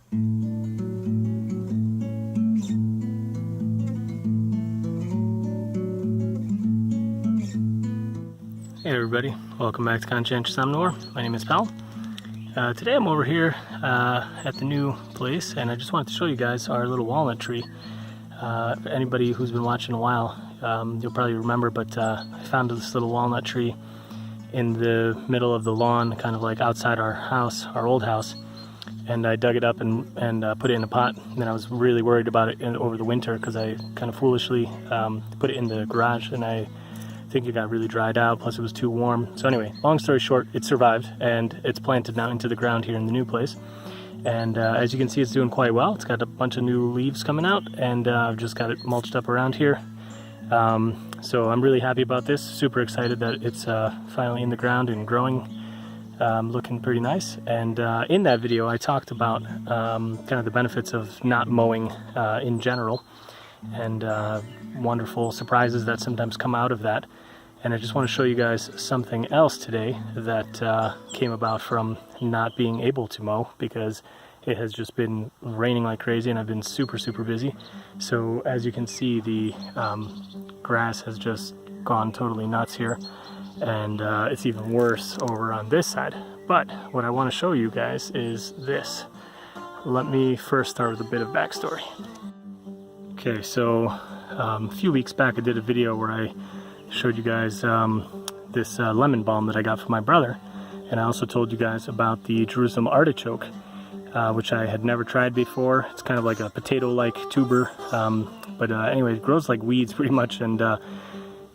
Hey everybody, welcome back to Conscientious Omnivore. My name is Pal. Today I'm over here at the new place, and I just wanted to show you guys our little walnut tree. Anybody who's been watching a while, you'll probably remember, but I found this little walnut tree in the middle of the lawn, kind of like outside our house, our old house, and I dug it up and put it in a pot. And then I was really worried about it over the winter because I kind of foolishly put it in the garage, and I think it got really dried out, plus it was too warm. So anyway, long story short, it survived, and it's planted now into the ground here in the new place. And as you can see, it's doing quite well. It's got a bunch of new leaves coming out, and I've just got it mulched up around here. So I'm really happy about this, super excited that it's finally in the ground and growing, looking pretty nice. And in that video I talked about kind of the benefits of not mowing in general, and wonderful surprises that sometimes come out of that. And I just want to show you guys something else today that came about from not being able to mow, because it has just been raining like crazy and I've been super busy. So as you can see, the grass has just gone totally nuts here, and it's even worse over on this side. But what I want to show you guys is this. Let me first start with a bit of backstory. Okay, so a few weeks back I did a video where I showed you guys this lemon balm that I got from my brother, and I also told you guys about the Jerusalem artichoke, which I had never tried before. It's kind of like a potato-like tuber, but anyway, it grows like weeds pretty much, and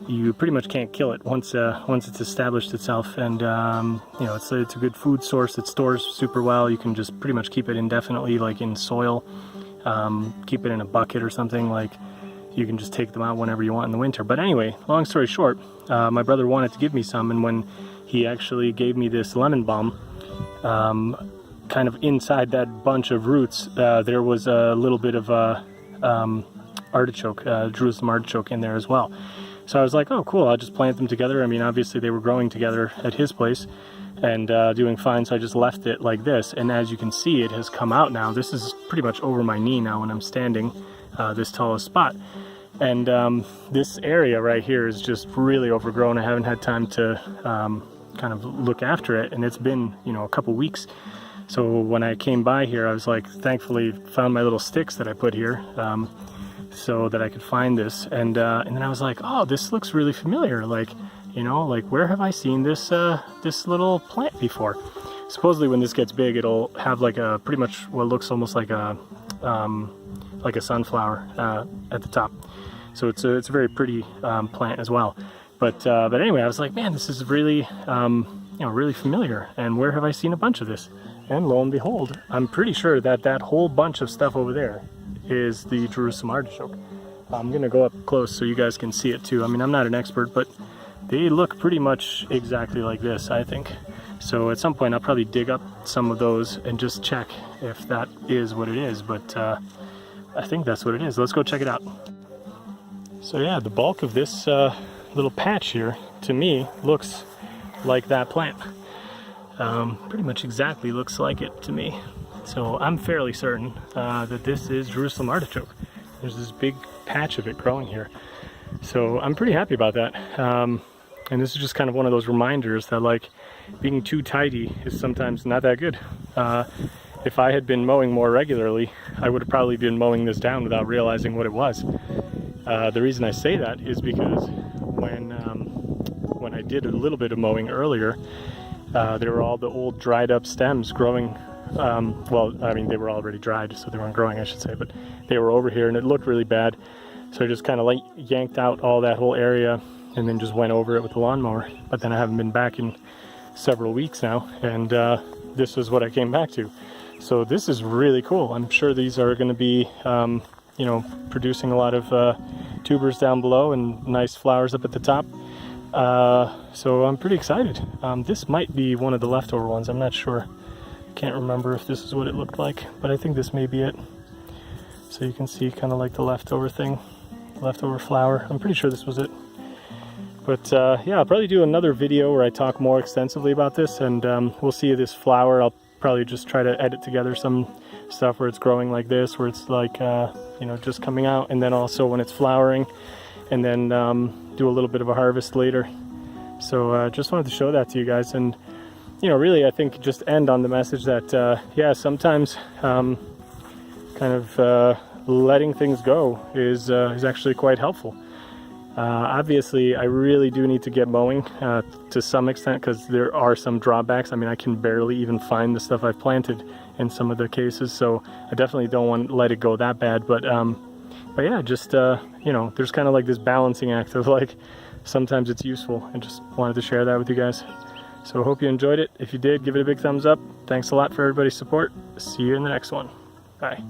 you pretty much can't kill it once it's established itself. And you know, it's a good food source. It stores super well. You can just pretty much keep it indefinitely, like in soil. Keep it in a bucket or something. Like, you can just take them out whenever you want in the winter. But anyway, long story short, my brother wanted to give me some, and when he actually gave me this lemon balm, kind of inside that bunch of roots, there was a little bit of artichoke, Jerusalem artichoke in there as well. So I was like, oh cool, I'll just plant them together. I mean, obviously they were growing together at his place and doing fine, so I just left it like this. And as you can see, it has come out now. This is pretty much over my knee now when I'm standing, this tallest spot. And this area right here is just really overgrown. I haven't had time to kind of look after it, and it's been, you know, a couple weeks. So when I came by here, I was like, thankfully found my little sticks that I put here so that I could find this. And then I was like, oh, this looks really familiar. Like, you know, like, where have I seen this this little plant before? Supposedly when this gets big, it'll have like a pretty much what looks almost like a sunflower at the top. So it's a very pretty plant as well. But anyway, I was like, man, this is really you know, really familiar. And where have I seen a bunch of this? And lo and behold, I'm pretty sure that that whole bunch of stuff over there is the Jerusalem artichoke. I'm gonna go up close so you guys can see it too. I mean, I'm not an expert, but they look pretty much exactly like this, I think. So at some point I'll probably dig up some of those and just check if that is what it is. But I think that's what it is. Let's go check it out. So yeah, the bulk of this little patch here, to me, looks like that plant. Pretty much exactly looks like it to me. So I'm fairly certain that this is Jerusalem artichoke. There's this big patch of it growing here. So I'm pretty happy about that. And this is just kind of one of those reminders that, like, being too tidy is sometimes not that good. If I had been mowing more regularly, I would have probably been mowing this down without realizing what it was. The reason I say that is because when I did a little bit of mowing earlier, there were all the old dried up stems growing. Well, I mean, they were already dried, so they weren't growing, I should say, but they were over here and it looked really bad. So I just kind of like yanked out all that whole area and then just went over it with the lawnmower. But then I haven't been back in several weeks now, and this is what I came back to. So this is really cool. I'm sure these are going to be you know, producing a lot of tubers down below and nice flowers up at the top. So I'm pretty excited. This might be one of the leftover ones. I'm not sure. Can't remember if this is what it looked like, but I think this may be it. So you can see kind of like the leftover thing, leftover flower. I'm pretty sure this was it. But yeah, I'll probably do another video where I talk more extensively about this, and we'll see this flower. I'll probably just try to edit together some stuff where it's growing like this, where it's like, you know, just coming out, and then also when it's flowering, and then do a little bit of a harvest later. So just wanted to show that to you guys, and you know, really I think just end on the message that yeah, sometimes kind of letting things go is actually quite helpful. Obviously, I really do need to get mowing to some extent, because there are some drawbacks. I mean, I can barely even find the stuff I've planted in some of the cases, so I definitely don't want to let it go that bad. But yeah, just you know, there's kind of like this balancing act of like, sometimes it's useful, and just wanted to share that with you guys. So I hope you enjoyed it. If you did, give it a big thumbs up. Thanks a lot for everybody's support. See you in the next one. Bye.